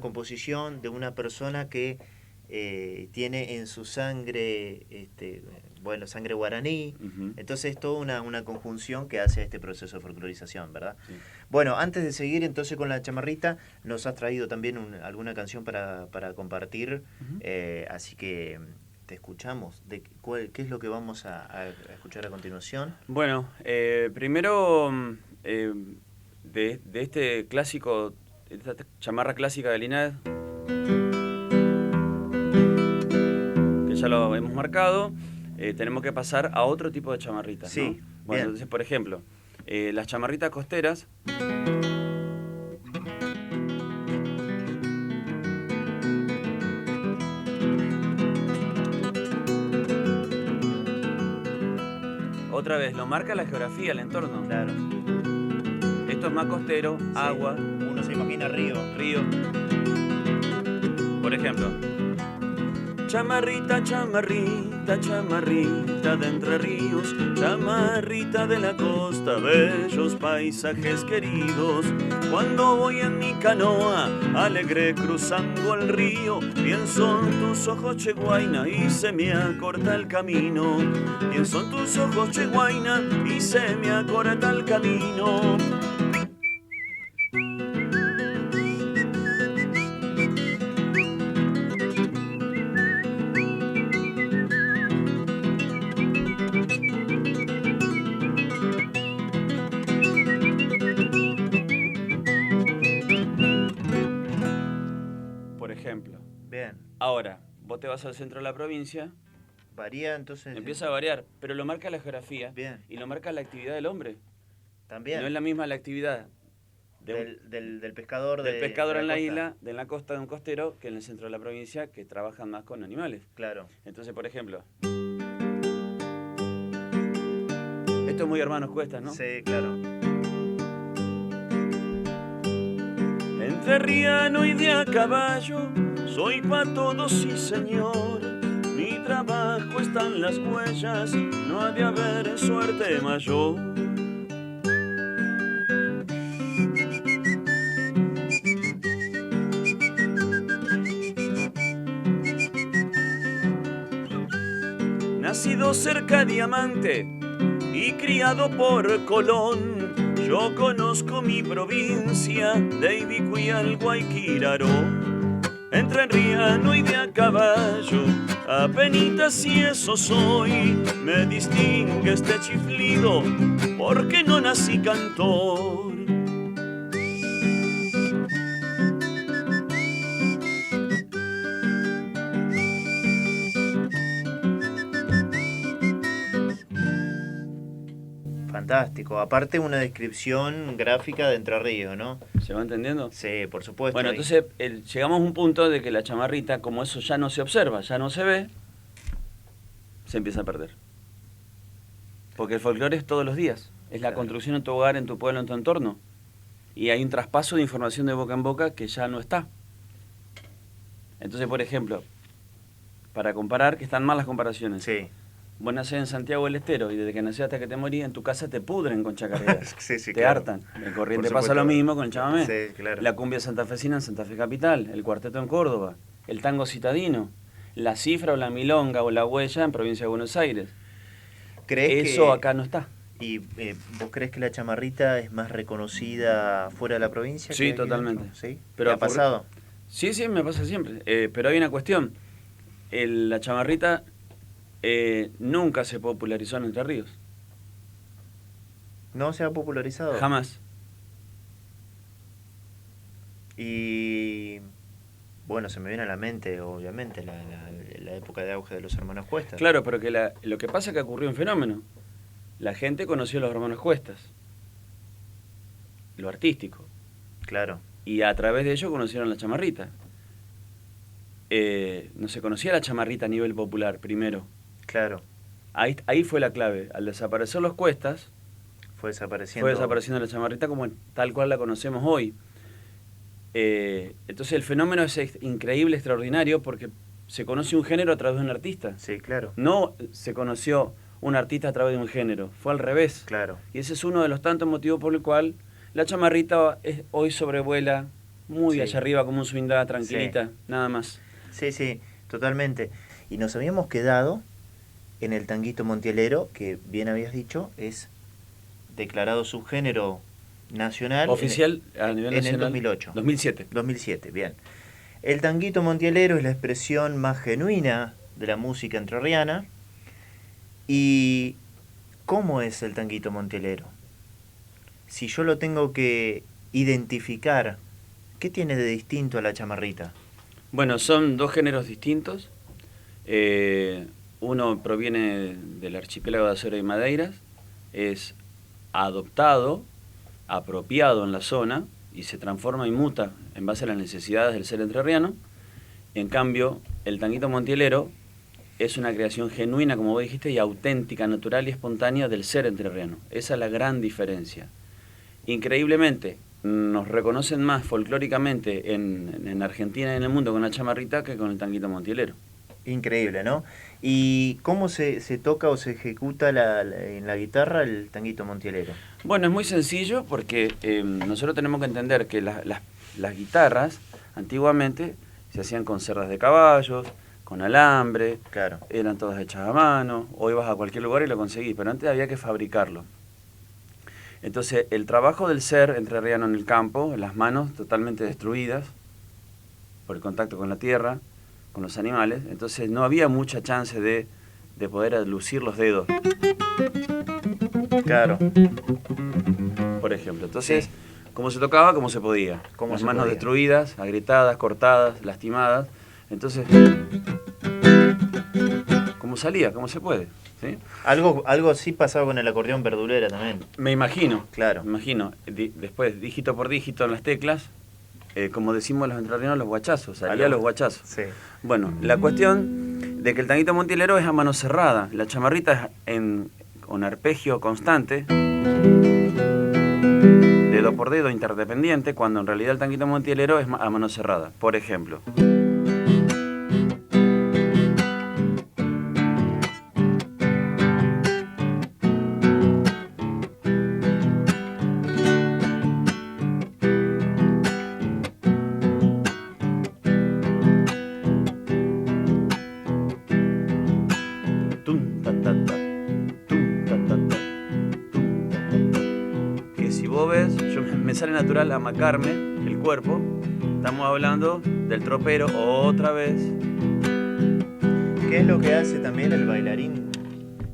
composición de una persona que tiene en su sangre sangre guaraní. Uh-huh. Entonces es toda una conjunción que hace este proceso de folclorización, ¿verdad? Sí. Bueno, antes de seguir entonces con la chamarrita, nos has traído también alguna canción para compartir. Uh-huh. Así que te escuchamos. ¿Qué es lo que vamos a escuchar a continuación? Bueno, primero de este clásico, esta chamarra clásica de Linares, que ya lo hemos marcado, tenemos que pasar a otro tipo de chamarritas, sí, ¿no? Bueno, bien. entonces, por ejemplo, las chamarritas costeras. Otra vez, lo marca la geografía, el entorno. Claro. Esto es más costero, sí. Agua. Uno se imagina río. Por ejemplo, chamarrita, chamarrita, chamarrita de Entre Ríos, chamarrita de la costa, bellos paisajes queridos. Cuando voy en mi canoa, alegre cruzando el río, pienso en tus ojos, Cheguaina, y se me acorta el camino. Pienso en tus ojos, Cheguaina, y se me acorta el camino. Bien. Ahora, vos te vas al centro de la provincia. Varía entonces. Empieza a variar, pero lo marca la geografía. Bien. Y lo marca la actividad del hombre. También. No es la misma la actividad del pescador del pescador en la isla, de la costa de un costero, que en el centro de la provincia, que trabajan más con animales. Claro. Entonces, por ejemplo, esto es muy Hermanos Cuestas, ¿no? Sí, claro. Entrerriano y de a caballo, soy pa' todos, sí señor. Mi trabajo está en las huellas, no ha de haber suerte mayor. nacido cerca de Diamante y criado por Colón, yo conozco mi provincia de Ibicuí al Guayquiraró. Entrerriano y de a caballo, apenitas si eso soy, me distingue este chiflido porque no nací cantor. Fantástico. Aparte una descripción gráfica de Entre Ríos, ¿no? ¿Se va entendiendo? Sí, por supuesto. Bueno, entonces llegamos a un punto de que la chamarrita, como eso ya no se observa, ya no se ve, se empieza a perder. Porque el folclore es todos los días. Es la construcción en tu hogar, en tu pueblo, en tu entorno. Y hay un traspaso de información de boca en boca que ya no está. Entonces, por ejemplo, para comparar, que están mal las comparaciones. Sí. Vos nacés en Santiago del Estero y desde que nacés hasta que te morís, en tu casa te pudren con chacarreras. Sí, te claro. hartan. En Corrientes Por pasa lo supuesto. mismo con el chamamé. Sí, claro. La cumbia santafesina en Santa Fe Capital, el cuarteto en Córdoba, el tango citadino, la cifra o la milonga o la huella en Provincia de Buenos Aires. Eso acá no está. ¿Y vos crees que la chamarrita es más reconocida fuera de la provincia? Sí, que aquí totalmente. dentro? ¿Sí? Pero ¿Te ha pasado? Sí, me pasa siempre. Pero hay una cuestión. La chamarrita nunca se popularizó en Entre Ríos. ¿No se ha popularizado? Jamás. Y bueno, se me viene a la mente, obviamente, la época de auge de los hermanos Cuestas. Claro, pero que lo que pasa es que ocurrió un fenómeno. La gente conoció a los hermanos Cuestas, lo artístico, Claro, y a través de ello conocieron la chamarrita. No se conocía la chamarrita a nivel popular primero. claro. Ahí fue la clave. Al desaparecer los Cuestas, Fue desapareciendo. fue desapareciendo la chamarrita como tal cual la conocemos hoy. Entonces el fenómeno es increíble, extraordinario, porque se conoce un género a través de un artista. Sí, claro. No se conoció un artista a través de un género, fue al revés. Claro. Y ese es uno de los tantos motivos por el cual la chamarrita hoy sobrevuela muy Sí. allá arriba como un swingada tranquilita, Sí. nada más. Sí, sí, totalmente. Y nos habíamos quedado en el tanguito montielero, que bien habías dicho, es declarado subgénero nacional. Oficial a nivel en el nacional. 2008. 2007. 2007, bien. El tanguito montielero es la expresión más genuina de la música entrerriana. ¿Y cómo es el tanguito montielero? Si yo lo tengo que identificar, ¿qué tiene de distinto a la chamarrita? Bueno, son dos géneros distintos. Uno proviene del archipiélago de Azores y Madeiras, es adoptado, apropiado en la zona y se transforma y muta en base a las necesidades del ser entrerriano. En cambio, el tanguito montielero es una creación genuina, como vos dijiste, y auténtica, natural y espontánea del ser entrerriano. Esa es la gran diferencia. Increíblemente, nos reconocen más folclóricamente en Argentina y en el mundo con la chamarrita que con el tanguito montielero. Increíble, ¿no? ¿Y cómo se toca o se ejecuta en la guitarra el tanguito montielero? Bueno, es muy sencillo porque nosotros tenemos que entender que las guitarras antiguamente se hacían con cerdas de caballos, con alambre, Claro. eran todas hechas a mano, o ibas a cualquier lugar y lo conseguís, pero antes había que fabricarlo. Entonces, el trabajo del ser entrerriano en el campo, las manos totalmente destruidas por el contacto con la tierra, con los animales, entonces no había mucha chance de poder lucir los dedos, Claro. por ejemplo. Entonces, Sí. como se tocaba, como se podía. Como Las se manos podía. destruidas, agrietadas, cortadas, lastimadas. Entonces, como salía, como se puede. ¿Sí? Algo así pasaba con el acordeón verdulera también. Me imagino. Claro. Me imagino. Después, dígito por dígito en las teclas, como decimos los entrerrianos, los guachazos. Salía los guachazos. Sí. Bueno, la cuestión de que el tanguito montielero es a mano cerrada. La chamarrita es con arpegio constante, dedo por dedo, interdependiente, cuando en realidad el tanguito montielero es a mano cerrada. Por ejemplo. Tun, tan, sale natural amacarme el cuerpo. Estamos hablando del tropero otra vez. ¿Qué es lo que hace también el bailarín?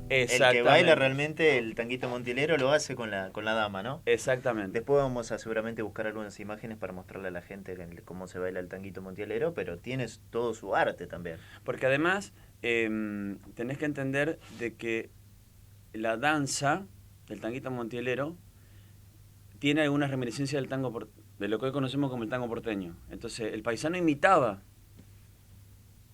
El que baila realmente el tanguito montielero lo hace con la dama, ¿no? Exactamente. Después vamos a seguramente buscar algunas imágenes para mostrarle a la gente cómo se baila el tanguito montielero, pero tienes todo su arte también. Porque además tenés que entender de que la danza del tanguito montielero tiene algunas reminiscencias del tango, de lo que hoy conocemos como el tango porteño. Entonces el paisano imitaba.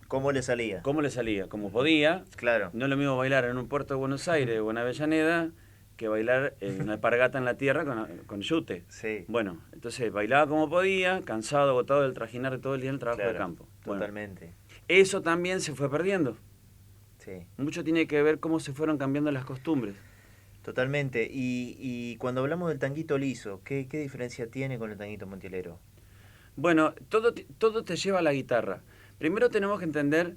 ¿Cómo le salía? ¿Cómo le salía? Como podía. Claro. No es lo mismo bailar en un puerto de Buenos Aires o en Avellaneda que bailar en una alpargata en la tierra con yute. Sí. Bueno, entonces bailaba como podía, cansado, agotado del trajinar de todo el día en el trabajo Claro, de campo. Bueno, totalmente. eso también se fue perdiendo. Sí. Mucho tiene que ver cómo se fueron cambiando las costumbres. Totalmente. Y cuando hablamos del tanguito liso, ¿qué diferencia tiene con el tanguito montielero? Bueno, todo te lleva a la guitarra. Primero tenemos que entender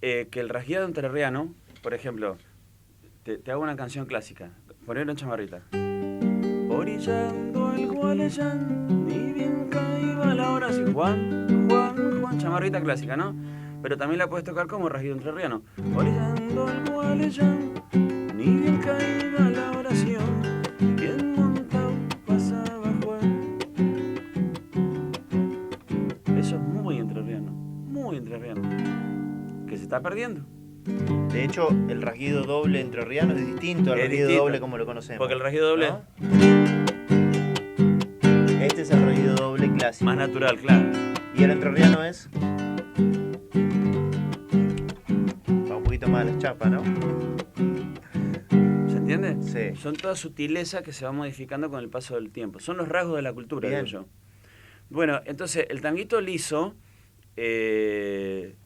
que el rasgueado entrerriano, por ejemplo, te hago una canción clásica, ponerlo en chamarrita. Orillando el Gualeyán, ni bien caíba la hora, así, Juan, Juan, Juan, chamarrita clásica, ¿no? Pero también la puedes tocar como rasgueado entrerriano. Orillando el Gualeyán, ni bien caíba la oración, bien montado pasaba Juan. Eso es muy entrerriano. Muy entrerriano, que se está perdiendo. De hecho, el rasguido doble entrerriano es distinto al rasguido doble como lo conocemos. Porque el rasguido doble, ¿no? Este es el rasguido doble clásico. Más natural, claro. Y el entrerriano es... va un poquito más a la chapa, ¿no? ¿Se entiende? Sí. Son todas sutilezas que se van modificando con el paso del tiempo. Son los rasgos de la cultura, Bien. digo yo. Bueno, entonces, el tanguito liso es...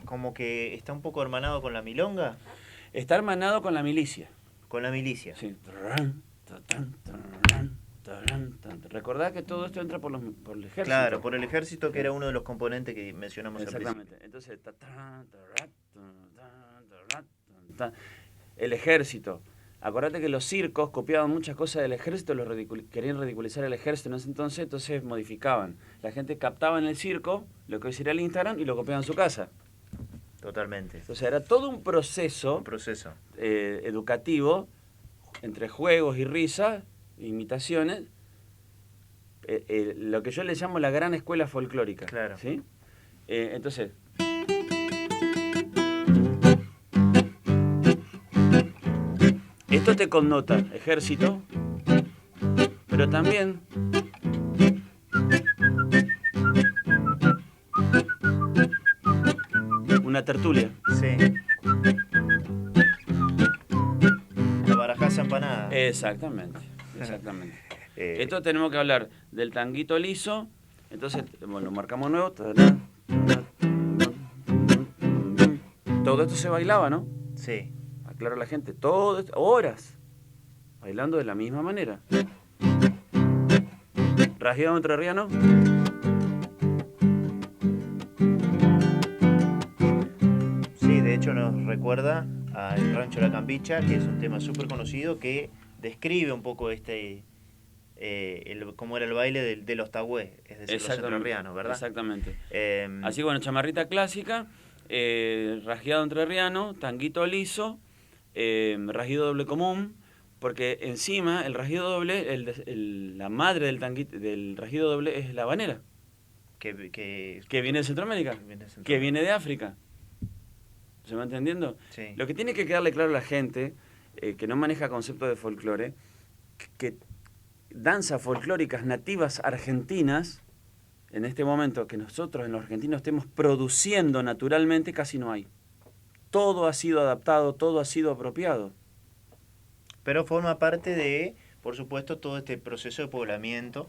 Como que está un poco hermanado con la milonga. Está hermanado con la milicia. Con la milicia. Sí. Recordá que todo esto entra por el ejército. Claro, por el ejército, que era uno de los componentes que mencionamos al principio. Exactamente. Entonces, el ejército. Acordate que los circos copiaban muchas cosas del ejército, querían ridiculizar el ejército en ese entonces modificaban. La gente captaba en el circo lo que hoy sería el Instagram y lo copiaba en su casa. Totalmente. Entonces era todo un proceso, educativo, entre juegos y risas, imitaciones, lo que yo le llamo la gran escuela folclórica. Claro. ¿Sí? Entonces... Esto te connota ejército, pero también una tertulia. Sí. La barajaza empanada. Exactamente. Esto tenemos que hablar del tanguito liso, entonces bueno, lo marcamos nuevo. Todo esto se bailaba, ¿no? Sí. Aclaro a la gente, todo esto, horas, bailando de la misma manera. Rasgueado entrerriano. Sí, de hecho nos recuerda al Rancho La Cambicha, que es un tema súper conocido que describe un poco cómo era el baile de los tagüés, es decir, los entrerrianos, ¿verdad? Exactamente. Así que bueno, chamarrita clásica, rasgueado entrerriano, tanguito liso, rasguido doble común, porque encima el rasguido doble, la madre del rasguido doble es la habanera. Que viene de Centroamérica, que viene de África. ¿Se va entendiendo? Sí. Lo que tiene que quedarle claro a la gente que no maneja conceptos de folclore, que danzas folclóricas nativas argentinas, en este momento que nosotros en los argentinos estemos produciendo naturalmente, casi no hay. Todo ha sido adaptado, todo ha sido apropiado. Pero forma parte de, por supuesto, todo este proceso de poblamiento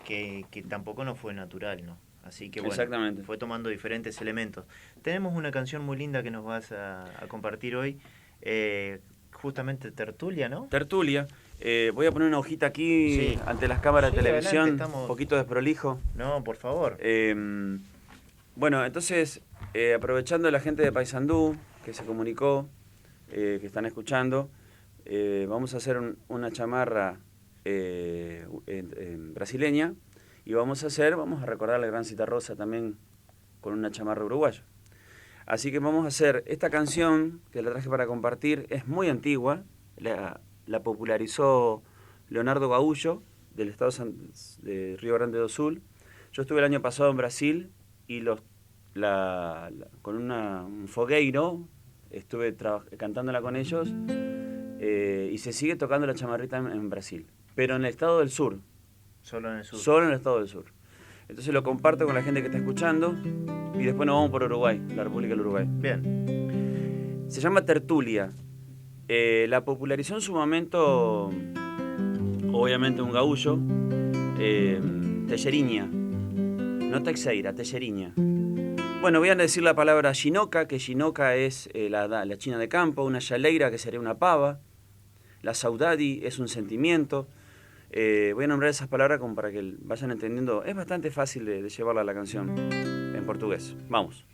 que tampoco no fue natural, ¿no? Así que bueno, exactamente, fue tomando diferentes elementos. Tenemos una canción muy linda que nos vas a compartir hoy, justamente Tertulia, ¿no? Tertulia. Voy a poner una hojita aquí Sí. ante las cámaras Sí, de televisión, adelante, estamos- un poquito desprolijo. No, por favor. Bueno, entonces, aprovechando la gente de Paysandú que se comunicó, que están escuchando, vamos a hacer una chamarra brasileña y vamos a recordar a la gran Citarrosa también con una chamarra uruguaya. Así que vamos a hacer esta canción que la traje para compartir, es muy antigua, la popularizó Leonardo Gaúcho del estado de Río Grande do Sul. Yo estuve el año pasado en Brasil y con un fogueiro estuve cantándola con ellos y se sigue tocando la chamarrita en Brasil, pero en el estado del sur. Solo en el sur. Solo en el estado del sur. Entonces lo comparto con la gente que está escuchando y después nos vamos por Uruguay, la República del Uruguay. Bien. Se llama Tertulia. La popularizó en su momento, obviamente, un gaullo, Teixeirinha. No Teixeira, Teixeirinha. Bueno, voy a decir la palabra xinoca, que xinoca es la china de campo, una chaleira, que sería una pava, la saudade es un sentimiento. Voy a nombrar esas palabras como para que vayan entendiendo. Es bastante fácil de llevarla a la canción en portugués. Vamos.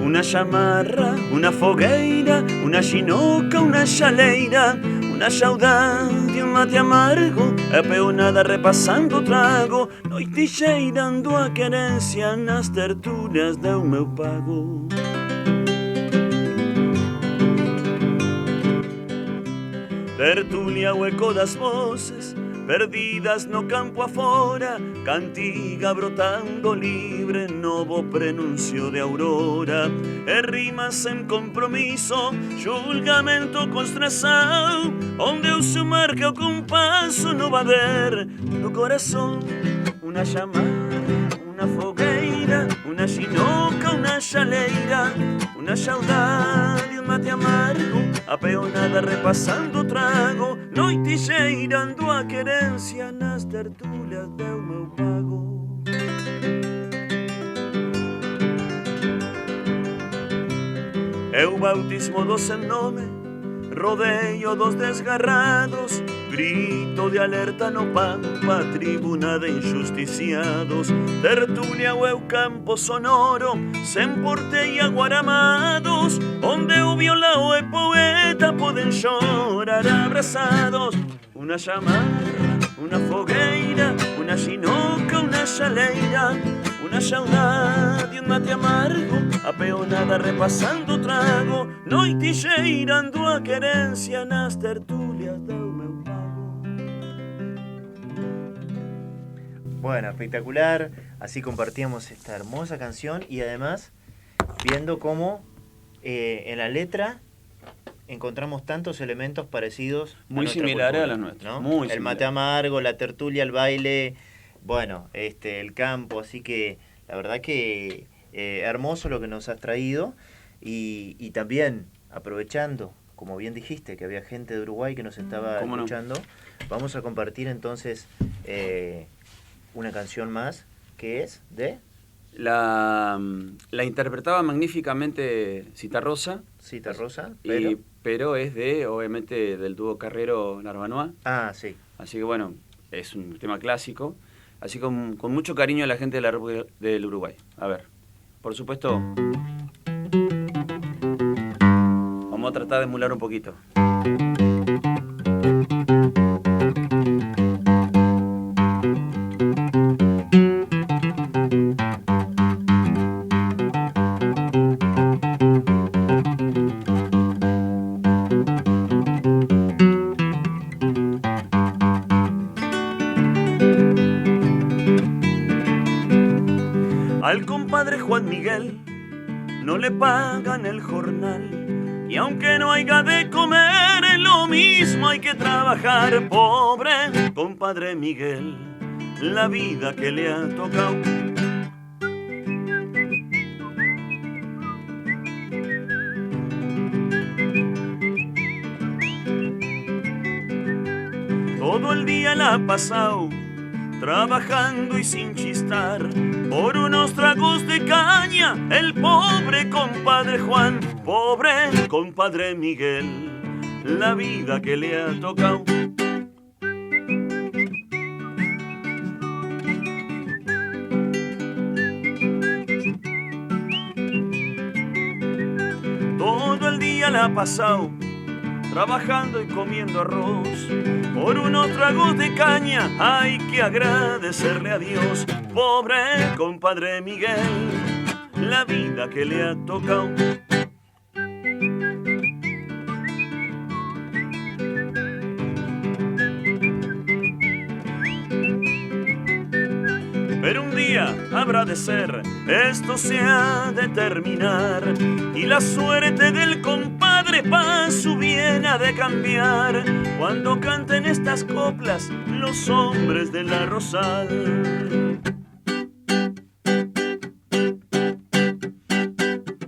Una chamarra, una fogueira, una xinoca, una chaleira, una saudade, un mate amargo, apeonada repassando o trago, noite cheirando a querência nas tertulias do meu pago. Tertulia, o eco das voces perdidas no campo afora, cantiga brotando libre, novo prenuncio de aurora, e rimas sem compromiso, julgamento com extração, onde o seu marca o compasso no bater do coração. Una chamarra, una fogueira, una xinoca, una chaleira, una saudade, un mate amargo, apeonada repassando o trago, noite cheirando a querência nas tertulias do meu pago. É o bautismo do sem nome, rodeio dos desgarrados, grito de alerta no pampa, tribuna de injusticiados, tertulia o campo sonoro, sem porteia guaramados, onde o violão e poeta podem chorar abraçados. Una chamarra, una fogueira, una xinoca, una chaleira, una saudade, un mate amargo, apeonada repassando o trago, noite cheirando a querência nas tertulias do meu pago. Bueno, espectacular. Así compartíamos esta hermosa canción y además viendo cómo en la letra encontramos tantos elementos parecidos Muy nuestra similares cultura, a las nuestras, ¿no? muy el mate similares. amargo, la tertulia, el baile, bueno, el campo, así que la verdad que hermoso lo que nos has traído y también aprovechando, como bien dijiste, que había gente de Uruguay que nos estaba ¿Cómo no? escuchando, vamos a compartir entonces una canción más que es de La interpretaba magníficamente Citarrosa, Citarrosa, pero es obviamente, del dúo Carrero Narbanoa. Ah, sí. Así que bueno, es un tema clásico. Así con mucho cariño a la gente de la República del Uruguay. A ver, por supuesto, vamos a tratar de emular un poquito. Al compadre Juan Miguel no le pagan el jornal y aunque no haya de comer es lo mismo, hay que trabajar. Pobre compadre Miguel, la vida que le ha tocado. Todo el día la ha pasado trabajando y sin chistar, por unos tragos de caña, el pobre compadre Juan, pobre compadre Miguel, la vida que le ha tocado. Todo el día la ha pasado trabajando y comiendo arroz, por unos tragos de caña hay que agradecerle a Dios. Pobre compadre Miguel, la vida que le ha tocado. Pero un día habrá de ser, esto se ha de terminar, y la suerte del compadre pa' su bien ha de cambiar, cuando canten estas coplas los hombres de la Rosal.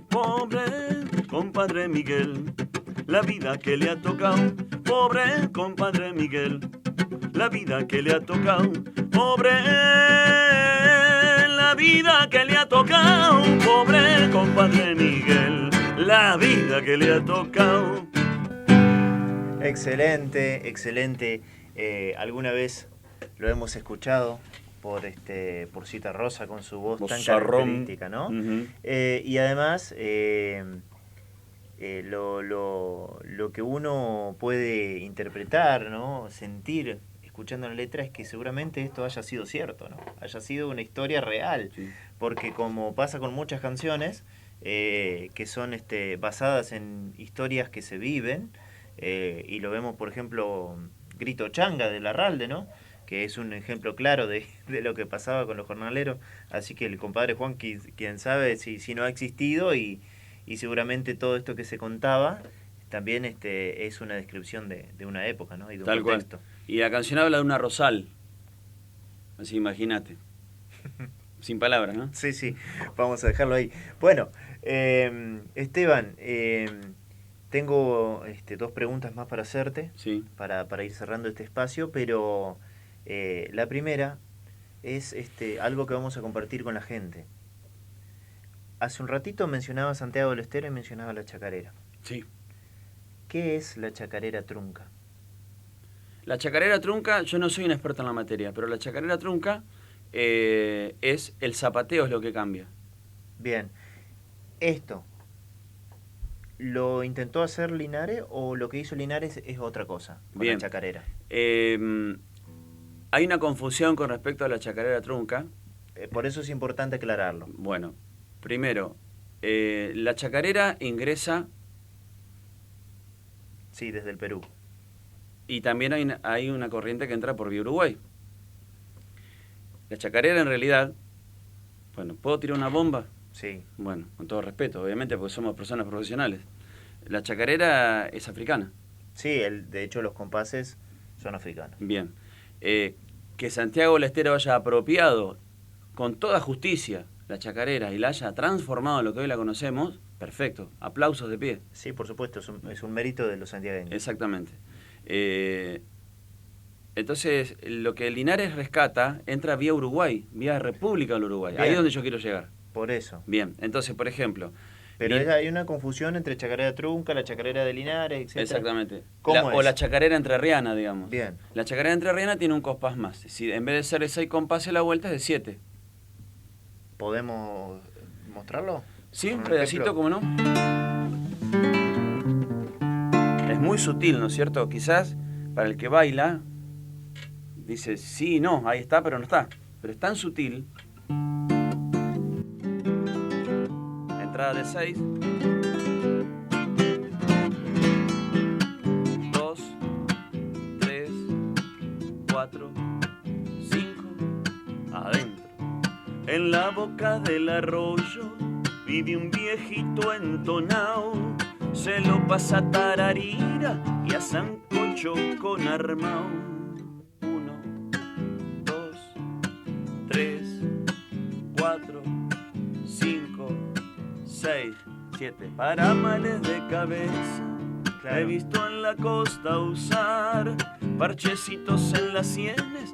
Pobre compadre Miguel, la vida que le ha tocado. Pobre compadre Miguel, la vida que le ha tocado. Pobre, la vida que le ha tocado. Pobre compadre Miguel, la vida que le ha tocado. Excelente, excelente. Alguna vez lo hemos escuchado por Cita Rosa con su voz tan característica, ¿no? Uh-huh. Y además lo que uno puede interpretar, ¿no? Sentir escuchando la letra es que seguramente esto haya sido cierto, ¿no? Haya sido una historia real, Sí. Porque como pasa con muchas canciones que son basadas en historias que se viven, y lo vemos, por ejemplo, Grito Changa de Larralde, ¿no? Que es un ejemplo claro de lo que pasaba con los jornaleros. Así que el compadre Juan, quien sabe si no ha existido, y seguramente todo esto que se contaba también es una descripción de una época, ¿no? Y de un Tal contexto. cual. Y la canción habla de una rosal. Así, imagínate. Sin palabras, ¿no? Sí, vamos a dejarlo ahí. Bueno, Esteban, tengo dos preguntas más para hacerte, Sí. para ir cerrando este espacio, pero la primera es algo que vamos a compartir con la gente. Hace un ratito mencionaba Santiago del Estero y mencionaba la chacarera. Sí. ¿Qué es la chacarera trunca? La chacarera trunca, yo no soy un experto en la materia, pero la chacarera trunca es el zapateo, es lo que cambia. Bien, ¿esto lo intentó hacer Linares o lo que hizo Linares es otra cosa con Bien. la chacarera? Hay una confusión con respecto a la chacarera trunca. Por eso es importante aclararlo. Bueno, primero, la chacarera ingresa Sí, desde el Perú. y también hay una corriente que entra por vía Uruguay. La chacarera en realidad, bueno, ¿puedo tirar una bomba? Sí. Bueno, con todo respeto, obviamente, porque somos personas profesionales. La chacarera es africana. Sí, de hecho los compases son africanos. Bien. Que Santiago del Estero haya apropiado con toda justicia la chacarera y la haya transformado en lo que hoy la conocemos, perfecto. Aplausos de pie. Sí, por supuesto, es un mérito de los santiagueños. Exactamente. Entonces, lo que Linares rescata entra vía Uruguay, vía República del Uruguay. Bien. Ahí es donde yo quiero llegar. Por eso. Bien, entonces, por ejemplo... Pero Bien. hay una confusión entre chacarera trunca, la chacarera de Linares, etc. Exactamente. ¿Cómo O es? la chacarera entrerriana, digamos. Bien. La chacarera entrerriana tiene un compás más. Si en vez de ser de 6 compases, la vuelta es de 7. ¿Podemos mostrarlo? Sí, ¿Con un un pedacito, ejemplo? ¿cómo no? Es muy sutil, ¿no es cierto? Quizás para el que baila, dice, sí, no, ahí está, pero no está. Pero es tan sutil. Entrada de 6. 2, 3, 4, 5, adentro. En la boca del arroyo vive un viejito entonao, se lo pasa a tararira y a sancocho con armao. 1, 2, 3, 4, 5, 6, 7. Para males de cabeza, Claro. he visto en la costa usar parchecitos en las sienes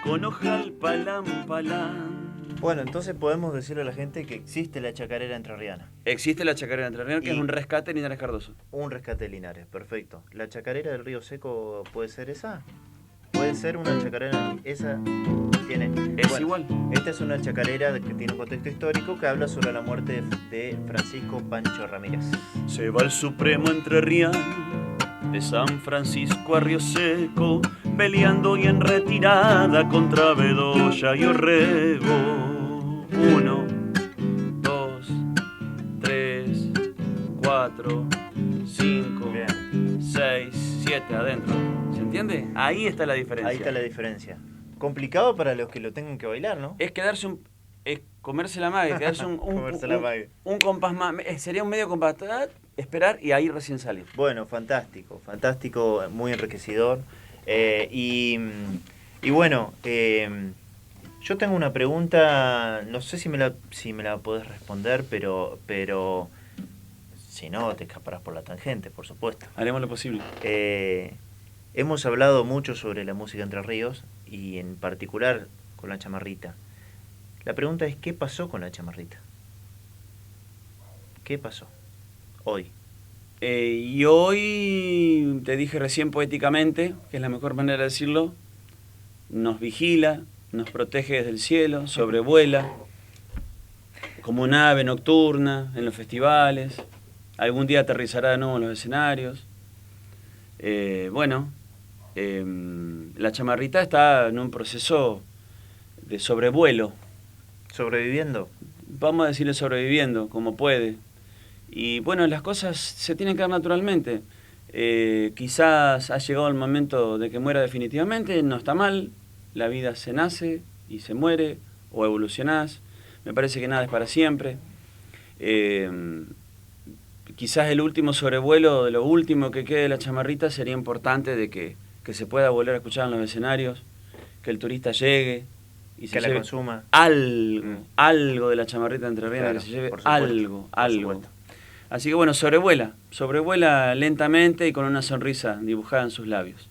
con ojal palán palán. Bueno, entonces podemos decirle a la gente que existe la chacarera entrerriana. Existe la chacarera entrerriana, que es un rescate de Linares Cardoso. Un rescate de Linares, perfecto. ¿La chacarera del Río Seco puede ser esa? Puede ser una chacarera, esa tiene... Es igual. Esta es una chacarera que tiene un contexto histórico que habla sobre la muerte de Francisco Pancho Ramírez. Se va el supremo entrerriano de San Francisco a Río Seco, peleando y en retirada contra Bedoya y Orrego. 1, 2, 3, 4, 5, 6, 7 adentro. ¿Se entiende? Ahí está la diferencia. Ahí está la diferencia. Complicado para los que lo tengan que bailar, ¿no? Es quedarse es comerse la mague, quedarse un compás más. Sería un medio compás. Esperar y ahí recién salir. Bueno, fantástico, muy enriquecedor. Y bueno, yo tengo una pregunta, no sé si me la podés responder, pero si no, te escaparás por la tangente, por supuesto. Haremos lo posible. Hemos hablado mucho sobre la música Entre Ríos y en particular con la chamarrita. La pregunta es, ¿qué pasó con la chamarrita? ¿Qué pasó hoy? Y hoy, te dije recién poéticamente, que es la mejor manera de decirlo, nos vigila, nos protege desde el cielo, sobrevuela, como un ave nocturna en los festivales, algún día aterrizará de nuevo en los escenarios. La chamarrita está en un proceso de sobrevuelo. ¿Sobreviviendo? Vamos a decirle sobreviviendo, como puede. Y bueno, las cosas se tienen que dar naturalmente. Quizás ha llegado el momento de que muera definitivamente, no está mal. La vida se nace y se muere, o evolucionás. Me parece que nada es para siempre. Quizás el último sobrevuelo de lo último que quede de la chamarrita sería importante de que se pueda volver a escuchar en los escenarios, que el turista llegue y que se la consuma. Algo de la chamarrita entrerriana, Claro, que se lleve por supuesto, algo. por supuesto. Así que bueno, sobrevuela lentamente y con una sonrisa dibujada en sus labios.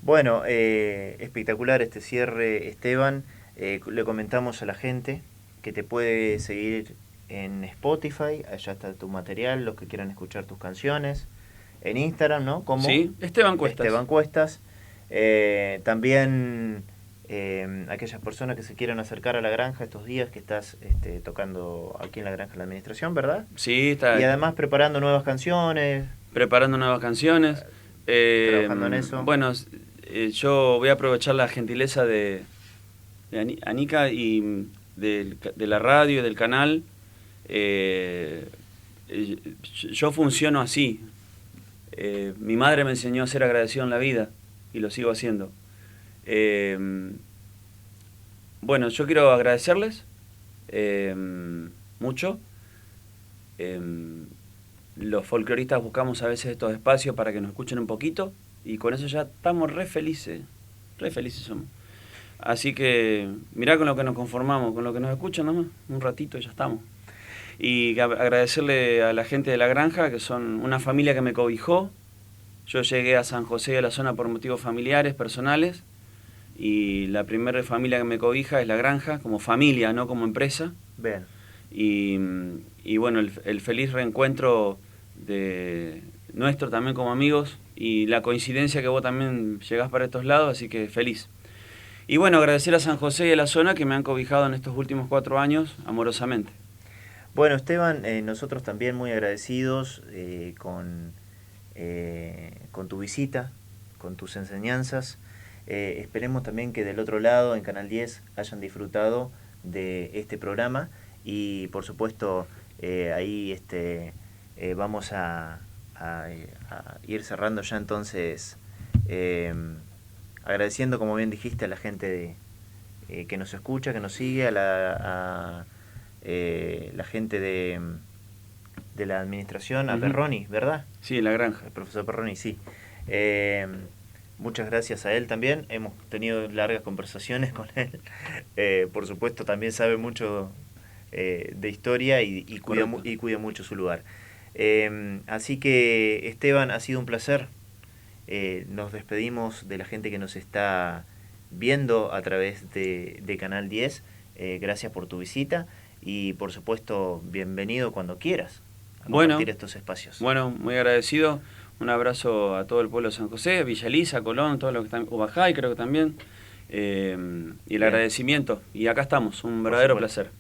Bueno, espectacular este cierre, Esteban. Le comentamos a la gente que te puede seguir en Spotify, allá está tu material, los que quieran escuchar tus canciones. En Instagram, ¿no? Como sí, Esteban Cuestas. Esteban Cuestas. También aquellas personas que se quieran acercar a la granja estos días que estás tocando aquí en la granja de la administración, ¿verdad? Sí, está. Y además preparando nuevas canciones. Trabajando en eso. Bueno, yo voy a aprovechar la gentileza de Anika y de la radio y del canal. Yo funciono así. Mi madre me enseñó a ser agradecido en la vida y lo sigo haciendo. Bueno, yo quiero agradecerles mucho. Los folcloristas buscamos a veces estos espacios para que nos escuchen un poquito y con eso ya estamos re felices somos. Así que mirá con lo que nos conformamos, con lo que nos escuchan nomás, un ratito y ya estamos. Y agradecerle a la gente de la granja, que son una familia que me cobijó. Yo llegué a San José de la zona por motivos familiares, personales, y la primera familia que me cobija es la granja, como familia, no como empresa. Bien. Y bueno, el feliz reencuentro de nuestro también como amigos, y la coincidencia que vos también llegás para estos lados, así que feliz. Y bueno, agradecer a San José y a la zona que me han cobijado en estos últimos 4 años amorosamente. Bueno, Esteban, nosotros también muy agradecidos con tu visita, con tus enseñanzas. Esperemos también que del otro lado, en Canal 10, hayan disfrutado de este programa y, por supuesto, ahí vamos a ir cerrando ya entonces, agradeciendo, como bien dijiste, a la gente que nos escucha, que nos sigue, a la gente de la administración, a Perroni, ¿verdad? Sí, la granja. El profesor Perroni, sí. Muchas gracias a él también. Hemos tenido largas conversaciones con él. Por supuesto, también sabe mucho de historia y cuida mucho su lugar. Así que, Esteban, ha sido un placer. Nos despedimos de la gente que nos está viendo a través de Canal 10. Gracias por tu visita y por supuesto bienvenido cuando quieras a compartir estos espacios. Bueno, muy agradecido. Un abrazo a todo el pueblo de San José, Villa Elisa, Colón, todo lo que están, Ubajay creo que también. Y el agradecimiento. Y acá estamos, un verdadero placer.